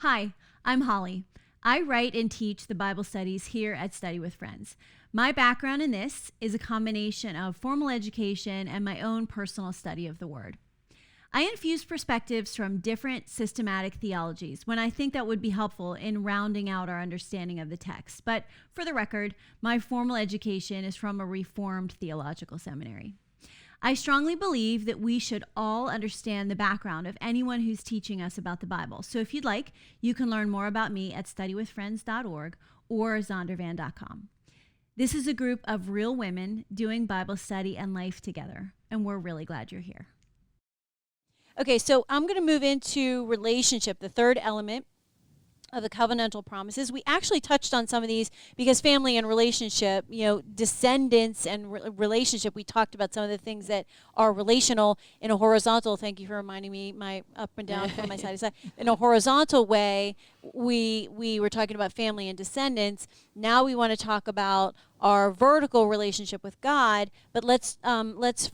Hi, I'm Holly. I write and teach the Bible studies here at Study with Friends. My background in this is a combination of formal education and my own personal study of the Word. I infuse perspectives from different systematic theologies when I think that would be helpful in rounding out our understanding of the text. But for the record, my formal education is from a Reformed theological seminary. I strongly believe that we should all understand the background of anyone who's teaching us about the Bible. So if you'd like, you can learn more about me at studywithfriends.org or zondervan.com. This is a group of real women doing Bible study and life together, and we're really glad you're here. Okay, so I'm going to move into relationship, the third element of the covenantal promises. We actually touched on some of these because family and relationship, descendants and relationship, we talked about some of the things that are relational in a horizontal, thank you for reminding me, my up and down from my side to side. In a horizontal way, we were talking about family and descendants. Now we want to talk about our vertical relationship with God, but let's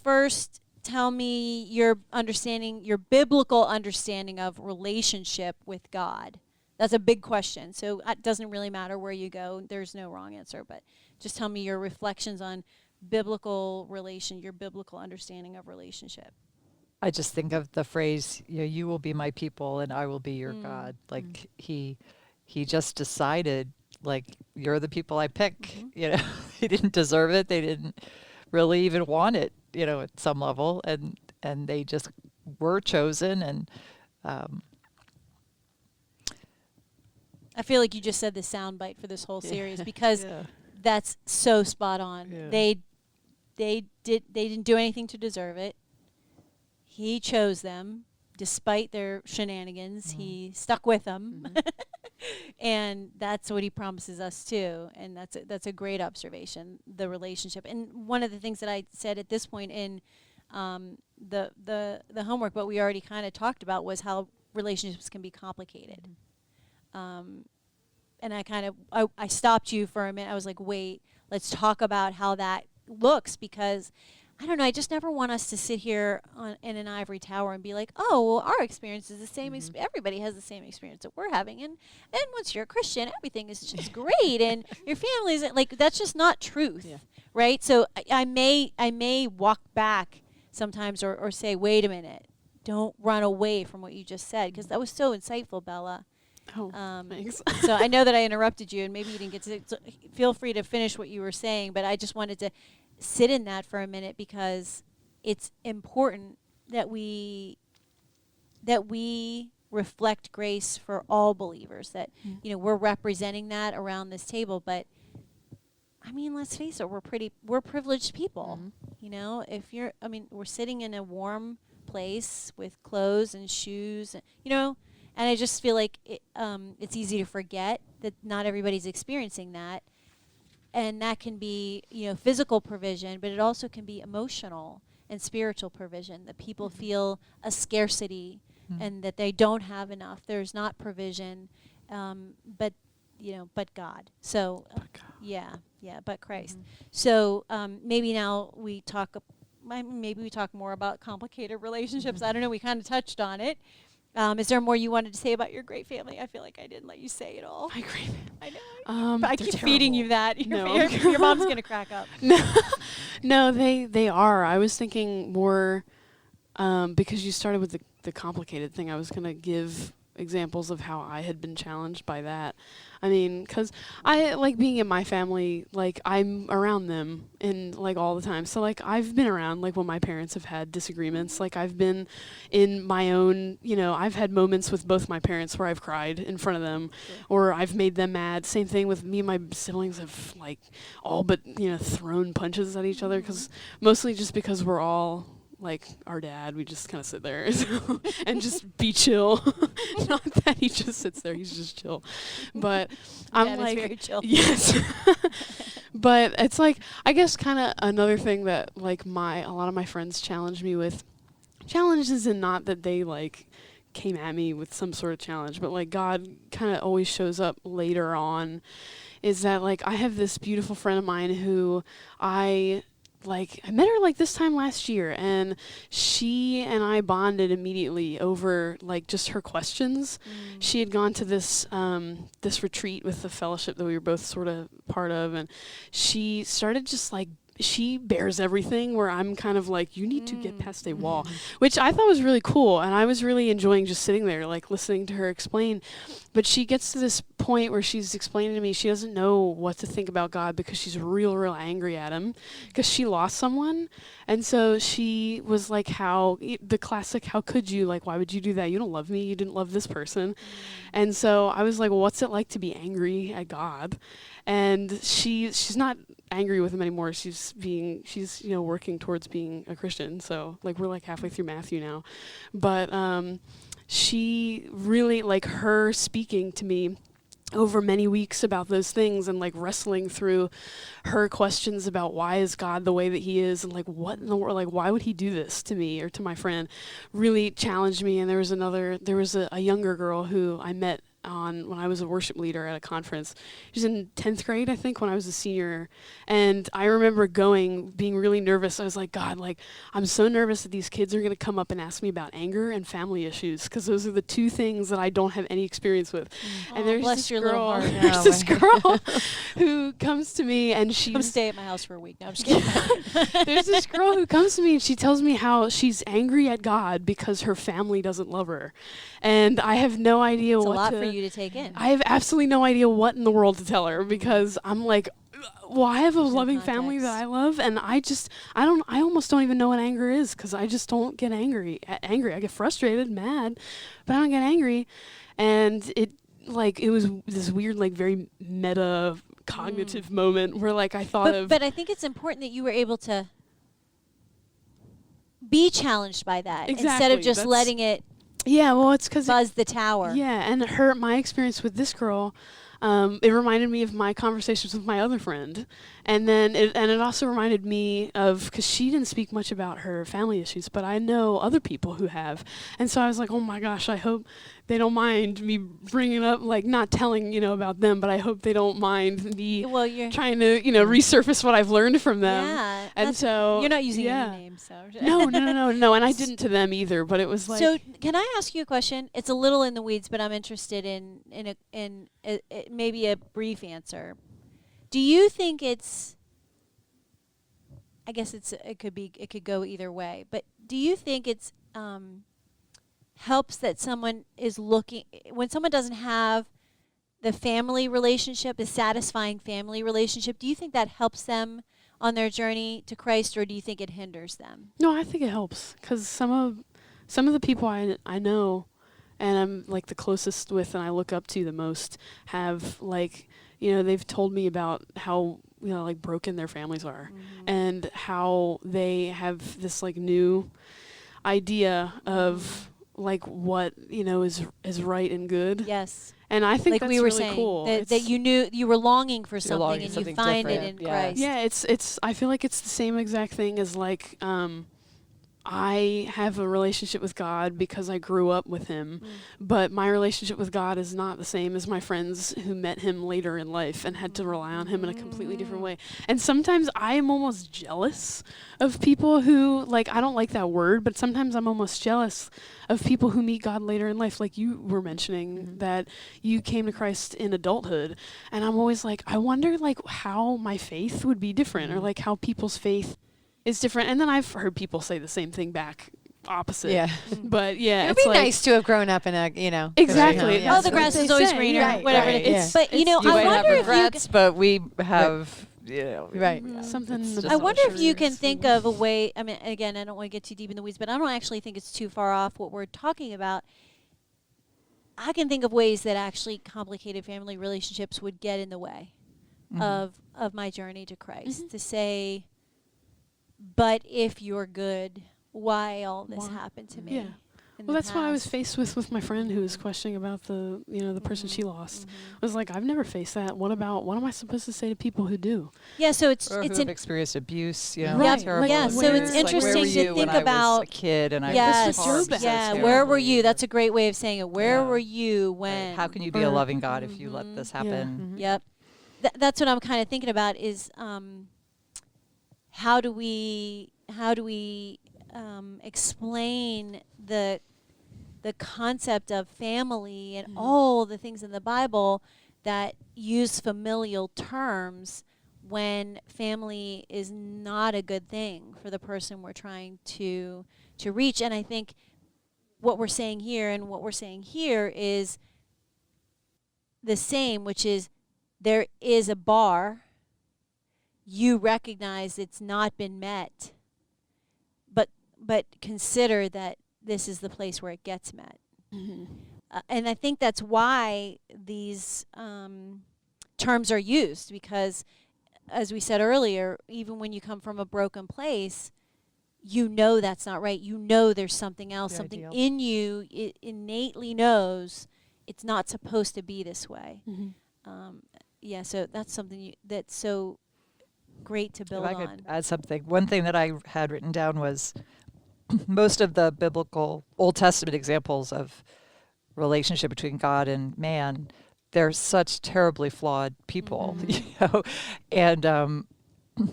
first tell me your biblical understanding of relationship with God. That's a big question, so it doesn't really matter where you go. There's no wrong answer, but just tell me your reflections on your biblical understanding of relationship. I just think of the phrase, you will be my people and I will be your God. Like he just decided, like, you're the people I pick. Mm-hmm. They didn't deserve it. They didn't really even want it, at some level, and they just were chosen. And I feel like you just said the soundbite for this whole series because that's so spot on. Yeah. They didn't do anything to deserve it. He chose them despite their shenanigans. Mm-hmm. He stuck with them. Mm-hmm. And that's what he promises us too. And that's a great observation, the relationship. And one of the things that I said at this point in the homework, but we already kind of talked about, was how relationships can be complicated. And I stopped you for a minute. I was like, wait, let's talk about how that looks, because I don't know, I just never want us to sit here in an ivory tower and be like, oh, well, our experience is the same. Everybody has the same experience that we're having. And once you're a Christian, everything is just great. And your family isn't, like, that's just not truth, right? So I may walk back sometimes or say, wait a minute, don't run away from what you just said, because that was so insightful, Bella. Oh, thanks. So I know that I interrupted you, and maybe you didn't get to. So feel free to finish what you were saying, but I just wanted to sit in that for a minute, because it's important that we reflect grace for all believers. That we're representing that around this table, but I mean, let's face it, we're privileged people. Mm-hmm. We're sitting in a warm place with clothes and shoes, and I just feel like it's easy to forget that not everybody's experiencing that. And that can be, physical provision, but it also can be emotional and spiritual provision, that people feel a scarcity and that they don't have enough. There's not provision, but God. So, but Christ. Mm-hmm. So maybe now we talk more about complicated relationships. I don't know, we kind of touched on it. Is there more you wanted to say about your great family? I feel like I didn't let you say it all. My great family. I know. But I keep feeding you that. No. Your mom's going to crack up. No, they are. I was thinking more, because you started with the complicated thing, I was going to give examples of how I had been challenged by that. I mean, because I like being in my family, like, I'm around them and, like, all the time. So, like, I've been around, like, when my parents have had disagreements. Like, I've been in my own, I've had moments with both my parents where I've cried in front of them, or I've made them mad. Same thing with me and my siblings have, like, all but, thrown punches at each other, mostly just because we're all, like, our dad, we just kind of sit there and just be chill. Not that he just sits there, he's just chill. But I'm Dad like, is very chill. Yes. But it's like, I guess kind of another thing that, like, a lot of my friends challenge me with. Challenges, and not that they, like, came at me with some sort of challenge, but, like, God kind of always shows up later on, is that, like, I have this beautiful friend of mine who I like, I met her like this time last year, and she and I bonded immediately over like just her questions. She had gone to this this retreat with the fellowship that we were both sort of part of, and she started just like, she bears everything, where I'm kind of like, you need to get past a wall, which I thought was really cool. And I was really enjoying just sitting there, like listening to her explain. But she gets to this point where she's explaining to me she doesn't know what to think about God because she's real angry at him because she lost someone. And so she was like, the classic, how could you, like, why would you do that? You don't love me. You didn't love this person. And so I was like, well, what's it like to be angry at God? And she's not angry with him anymore. She's working towards being a Christian. So like we're like halfway through Matthew now. But she really, like, her speaking to me over many weeks about those things and like wrestling through her questions about why is God the way that he is, and like what in the world, like why would he do this to me or to my friend, really challenged me. And there was a younger girl who I met when I was a worship leader at a conference. She was in 10th grade, I think, when I was a senior. And I remember being really nervous. I was like, God, like, I'm so nervous that these kids are going to come up and ask me about anger and family issues, because those are the two things that I don't have any experience with. And there's bless your little heart. there's this girl who comes to me, and Come stay at my house for a week. No, I'm just kidding. there's this girl who comes to me and she tells me how she's angry at God because her family doesn't love her. And I have no idea It's what a lot to... for you to take in. I have absolutely no idea what in the world to tell her, because I'm like, well, I have a loving family that I love, and I almost don't even know what anger is, because I just don't get angry. I get frustrated, mad, but I don't get angry. And it was this weird, like, very meta cognitive moment where, like, I thought But I think it's important that you were able to be challenged by that instead of just letting it it's because buzz the tower. Yeah, and my experience with this girl, it reminded me of my conversations with my other friend, and then it also reminded me of, because she didn't speak much about her family issues, but I know other people who have, and so I was like, oh my gosh, I hope they don't mind me bringing up, like, not telling about them, but I hope they don't mind me trying to resurface what I've learned from them. Yeah, and so you're not using any names, so no, and I didn't to them either, but it was like. So can I ask you a question? It's a little in the weeds, but I'm interested in maybe a brief answer. Do you think it's? I guess it could go either way, but do you think it's helps that someone is looking, when someone doesn't have the family relationship, the satisfying family relationship, do you think that helps them on their journey to Christ, or do you think it hinders them? No, I think it helps, because some of the people I know and I'm like the closest with and I look up to the most have, like, they've told me about how like broken their families are, and how they have this like new idea of like what is right and good. Yes. And I think like that's we were really saying, cool. that you knew you were longing for something, longing and something you find it different. in Yeah. Christ. Yeah, it's I feel like it's the same exact thing as like I have a relationship with God because I grew up with him, but my relationship with God is not the same as my friends who met him later in life and had to rely on him in a completely different way. And sometimes I am almost jealous of people who, like, I don't like that word, but sometimes I'm almost jealous of people who meet God later in life, like you were mentioning that you came to Christ in adulthood. And I'm always like, I wonder like how my faith would be different, or like how people's faith is different. And then I've heard people say the same thing back opposite. Yeah. But yeah, It'd it's be like nice to have grown up in a, Exactly. Yeah. Oh, the grass is always greener, right, whatever right, it is. yeah. But, you know, You I might have wonder if you regrets, but we have, right. Yeah. Something. It's just I wonder if you sure can is think of a way, I mean, again, I don't want to get too deep in the weeds, but I don't actually think it's too far off what we're talking about. I can think of ways that actually complicated family relationships would get in the way of my journey to Christ. To say, but if you're good, why all this happened to me? Yeah. Well, that's what I was faced with my friend who was questioning about the person she lost. I was like, I've never faced that. What am I supposed to say to people who do? Yeah, so it's Or who have experienced abuse, Right. terrible Yeah, so abuse. it's Like, interesting where were to you when think I was about- a kid and I yes, was harmed so yeah. Where were terribly? you? That's a great way of saying it. Where Yeah. were you Right. when? How can you be a loving God if you let this happen? Yep. That's what I'm kind of thinking about is how do we explain the concept of family and all the things in the Bible that use familial terms when family is not a good thing for the person we're trying to reach. And I think what we're saying here and what we're saying here is the same, which is there is a bar. You recognize it's not been met, but consider that this is the place where it gets met. And I think that's why these terms are used, because, as we said earlier, even when you come from a broken place, you know that's not right. You know there's something else. The Something ideal. in you innately knows it's not supposed to be this way. So that's something that's so great to If build I on. could add something. One thing that I had written down was most of the biblical Old Testament examples of relationship between God and man, they're such terribly flawed people, you know, and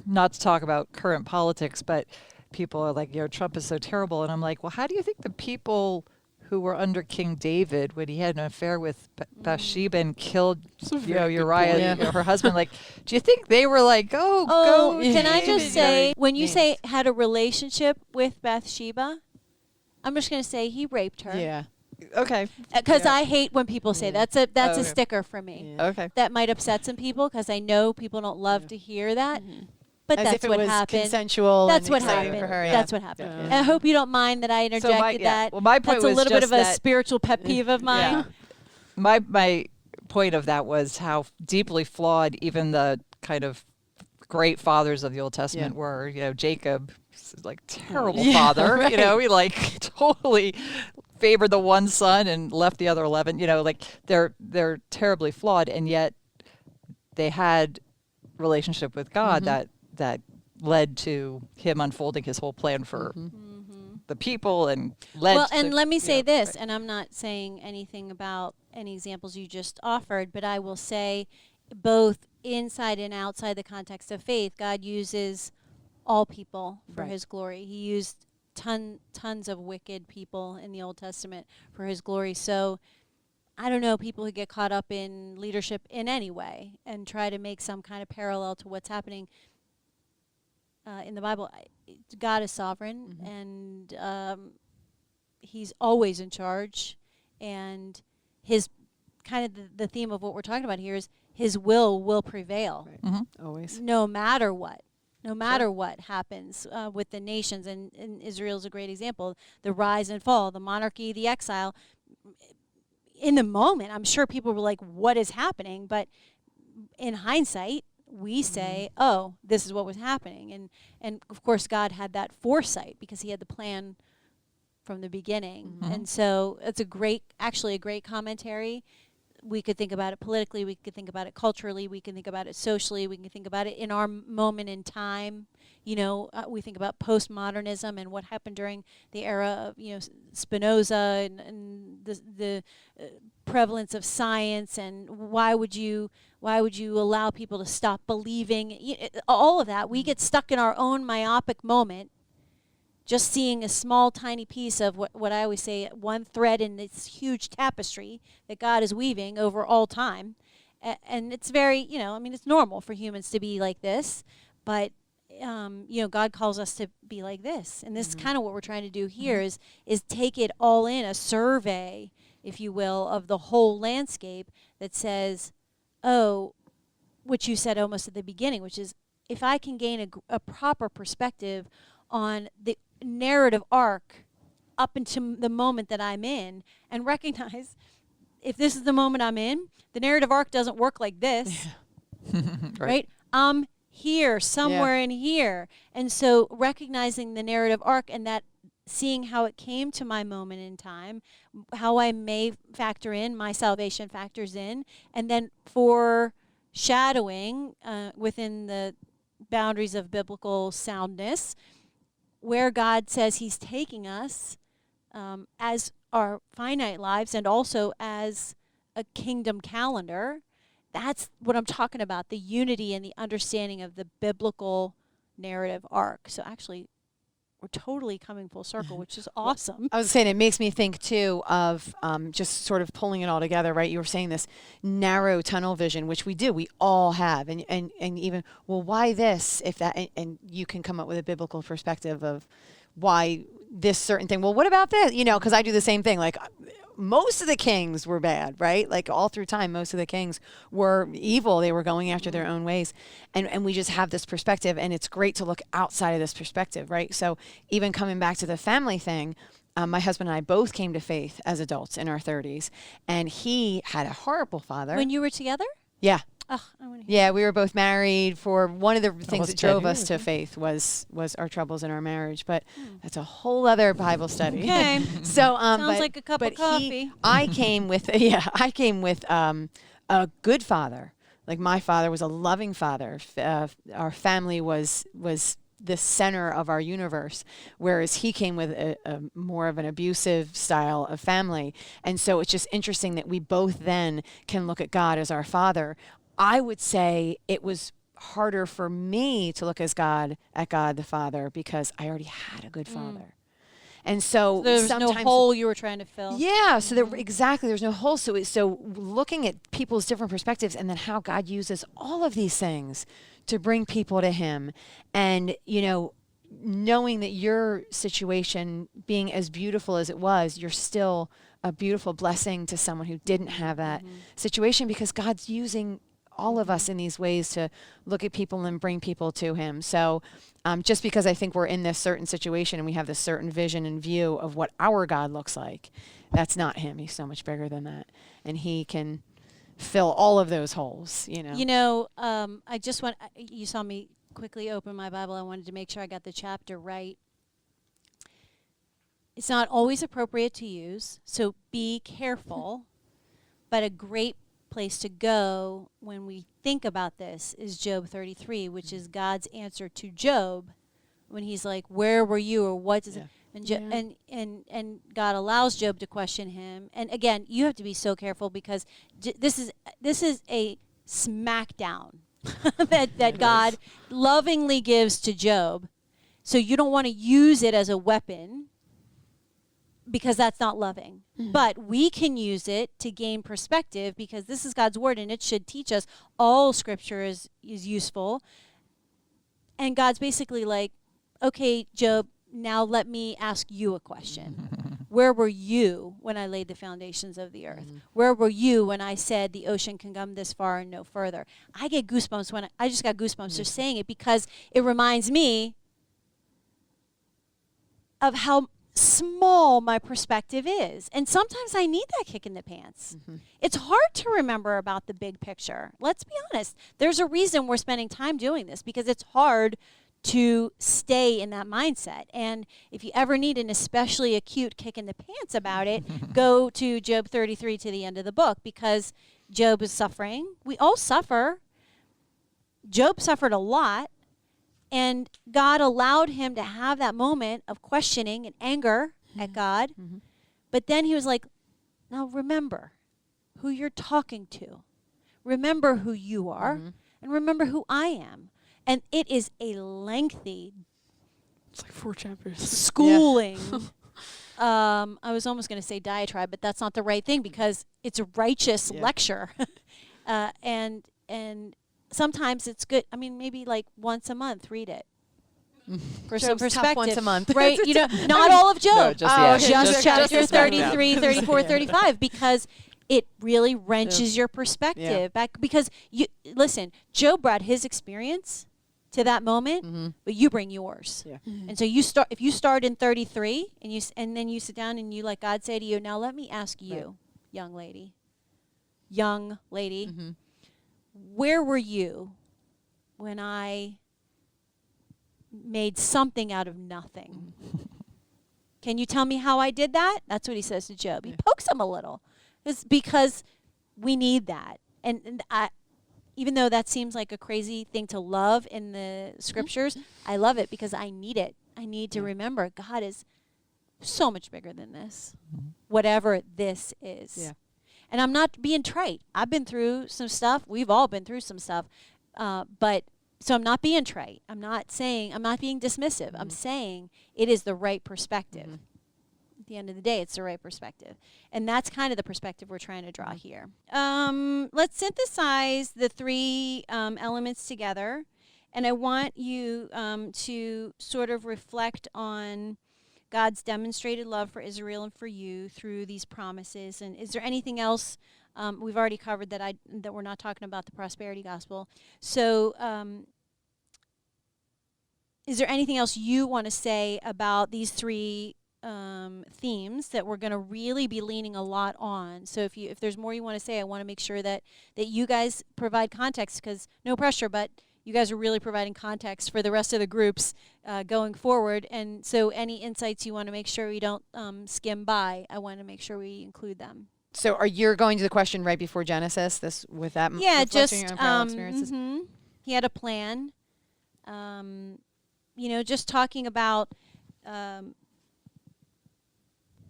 not to talk about current politics, but people are like, you know, Trump is so terrible. And I'm like, well, how do you think the people who were under King David when he had an affair with Bathsheba and killed, you know, Uriah, you know, her husband, like, do you think they were like, go, can I David, just you know, say, when you names. say had a relationship with Bathsheba, I'm just going to say he raped her. Yeah. Okay. Because Yeah. I hate when people say that's a Okay. sticker for me. Yeah. Okay. That might upset some people because I know people don't love to hear that. But As that's if it what was happened. consensual. That's and what exciting happened. For her, yeah. That's what happened. Yeah. And I hope you don't mind that I interjected that. Well, my point That's a was little bit just of a that spiritual pet peeve of mine. my point of that was how deeply flawed even the kind of great fathers of the Old Testament were. You know, Jacob, like terrible father. You know, he like totally favored the one son and left the other 11. You know, like they're terribly flawed, and yet they had relationship with God that led to him unfolding his whole plan for the people and led. Well, to, and let me you say know, this, right. and I'm not saying anything about any examples you just offered, but I will say both inside and outside the context of faith, God uses all people for Right. his glory. He used tons of wicked people in the Old Testament for his glory. So I don't know, people who get caught up in leadership in any way and try to make some kind of parallel to what's happening in the Bible. God is sovereign, and he's always in charge, and his kind of the theme of what we're talking about here is his will prevail Always. no matter what. No matter what happens with the nations, and Israel's a great example, the rise and fall, the monarchy, the exile. In the moment, I'm sure people were like, what is happening? But in hindsight, we say, oh, this is what was happening. And of course, God had that foresight because he had the plan from the beginning. And so it's actually a great commentary. We could think about it politically, we could think about it culturally, we can think about it socially, we can think about it in our moment in time. You know, we think about postmodernism and what happened during the era of, you know, Spinoza and the prevalence of science, and why would you allow people to stop believing? All of that, we get stuck in our own myopic moment, just seeing a small, tiny piece of what I always say, one thread in this huge tapestry that God is weaving over all time. And it's very, you know, I mean, it's normal for humans to be like this, but, you know, God calls us to be like this. And this is kind of what we're trying to do here is take it all in, a survey, if you will, of the whole landscape that says, oh, which you said almost at the beginning, which is if I can gain a proper perspective on the narrative arc up until the moment that I'm in, and recognize if this is the moment I'm in, the narrative arc doesn't work like this, right? I'm here, somewhere in here. And so recognizing the narrative arc and that seeing how it came to my moment in time, how I may factor in, my salvation factors in, and then foreshadowing within the boundaries of biblical soundness, where God says he's taking us as our finite lives and also as a kingdom calendar. That's what I'm talking about, the unity and the understanding of the biblical narrative arc. So actually, we're totally coming full circle, which is awesome. I was saying it makes me think too of just sort of pulling it all together, right? You were saying this narrow tunnel vision, which we do, we all have, and even, well, why this? If that, and you can come up with a biblical perspective of why this certain thing. Well, what about this? You know, because I do the same thing. Like, most of the kings were bad, right? Like, all through time, most of the kings were evil. They were going after their own ways. And we just have this perspective, and it's great to look outside of this perspective, right? So even coming back to the family thing, my husband and I both came to faith as adults in our 30s, and he had a horrible father. When you were together? Yeah. Oh, I want to hear. Yeah, we were both married. For one of the things Almost that 10 drove us years, to yeah. faith was our troubles in our marriage. But that's a whole other Bible study. Okay. So Sounds like a cup of coffee. I came with a good father. Like, my father was a loving father. Our family was the center of our universe, whereas he came with a more of an abusive style of family. And so it's just interesting that we both then can look at God as our father. I would say it was harder for me to look at God the Father, because I already had a good father. And so There's no sometimes hole you were trying to fill. yeah, so exactly, there's no hole. So looking at people's different perspectives, and then how God uses all of these things to bring people to him. And, you know, knowing that your situation being as beautiful as it was, you're still a beautiful blessing to someone who didn't have that situation, because God's using all of us in these ways to look at people and bring people to him. So just because I think we're in this certain situation and we have this certain vision and view of what our God looks like, that's not him. He's so much bigger than that. And he can fill all of those holes, you know. You know, I just want, you saw me quickly open my Bible. I wanted to make sure I got the chapter right. It's not always appropriate to use, so be careful. But a great place to go when we think about this is Job 33, which is God's answer to Job when he's like, where were you, or what does it, and God allows Job to question him. And again, you have to be so careful, because this is a smackdown that God lovingly gives to Job. So you don't want to use it as a weapon, because that's not loving. But we can use it to gain perspective, because this is God's word and it should teach us. All scripture is useful. And God's basically like, okay, Job, now let me ask you a question. Where were you when I laid the foundations of the earth? Where were you when I said the ocean can come this far and no further? I get goosebumps when I just got goosebumps just saying it, because it reminds me of how small my perspective is. And sometimes I need that kick in the pants. It's hard to remember about the big picture. Let's be honest. There's a reason we're spending time doing this, because it's hard to stay in that mindset. And if you ever need an especially acute kick in the pants about it, go to Job 33 to the end of the book, because Job is suffering. We all suffer. Job suffered a lot. And God allowed him to have that moment of questioning and anger at God. But then he was like, now remember who you're talking to. Remember who you are. And remember who I am. And it is a lengthy, It's like 4 chapters. schooling. I was almost going to say diatribe, but that's not the right thing, because it's a righteous lecture. And sometimes it's good. I mean, maybe like once a month, read it. For some Job's tough perspective. once a month. Right? You know, not all of Job. No, just Just chapter just 33, 34, 35, because it really wrenches your perspective back. Because you listen, Job brought his experience to that moment, but you bring yours. And so if you start in 33 and then you sit down and you let God say to you, now let me ask you, young lady, where were you when I made something out of nothing? Can you tell me how I did that? That's what he says to Job. He pokes him a little. It's because we need that. And even though that seems like a crazy thing to love in the scriptures, I love it because I need it. I need to remember God is so much bigger than this, whatever this is. Yeah. And I'm not being trite. I've been through some stuff. We've all been through some stuff. But So I'm not being trite. I'm not being dismissive. I'm saying it is the right perspective. At the end of the day, it's the right perspective. And that's kind of the perspective we're trying to draw here. Let's synthesize the three elements together. And I want you to sort of reflect on God's demonstrated love for Israel and for you through these promises. And is there anything else? We've already covered that we're not talking about the prosperity gospel. So is there anything else you want to say about these three themes that we're going to really be leaning a lot on? So if there's more you want to say, I want to make sure that you guys provide context, because no pressure, but you guys are really providing context for the rest of the groups going forward. And so any insights you want to make sure we don't skim by, I want to make sure we include them. So are you going to the question right before Genesis, this with that? Yeah, just your own parallel experiences? He had a plan. Just talking about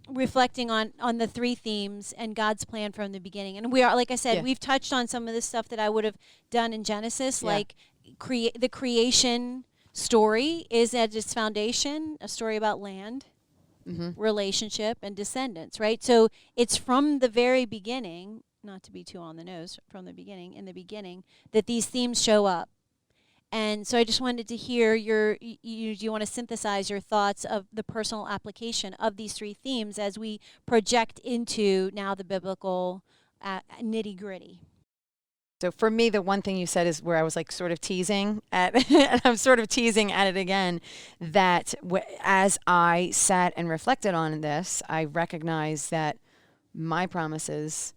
reflecting on the three themes and God's plan from the beginning. And we are, like I said, we've touched on some of the stuff that I would have done in Genesis, like the creation story is at its foundation a story about land, relationship, and descendants, right? So it's from the very beginning, not to be too on the nose, in the beginning, that these themes show up. And so I just wanted to hear you want to synthesize your thoughts of the personal application of these three themes as we project into now the biblical nitty-gritty. So for me, the one thing you said is where I was like sort of teasing at, and I'm sort of teasing at it again, that as I sat and reflected on this, I recognized that my promises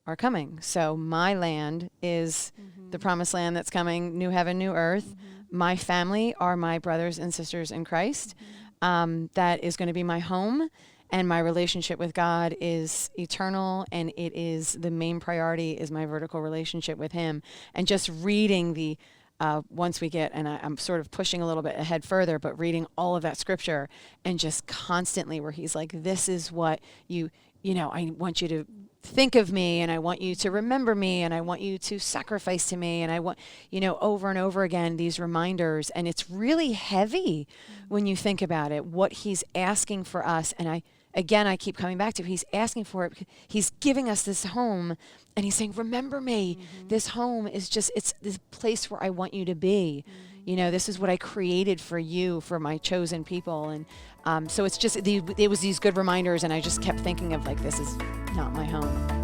are coming. So my land is the promised land that's coming, new heaven, new earth. My family are my brothers and sisters in Christ. That is going to be my home. And my relationship with God is eternal, and it is the main priority is my vertical relationship with him. And just reading the, once we get, and I'm sort of pushing a little bit ahead further, but reading all of that scripture and just constantly where he's like, this is what I want you to think of me, and I want you to remember me, and I want you to sacrifice to me, and I want, over and over again, these reminders. And it's really heavy when you think about it, what he's asking for us. And I keep coming back to, he's asking for it. He's giving us this home, and he's saying, remember me. This home is it's this place where I want you to be. This is what I created for you, for my chosen people. And so it's just, it was these good reminders, and I just kept thinking of like, this is not my home.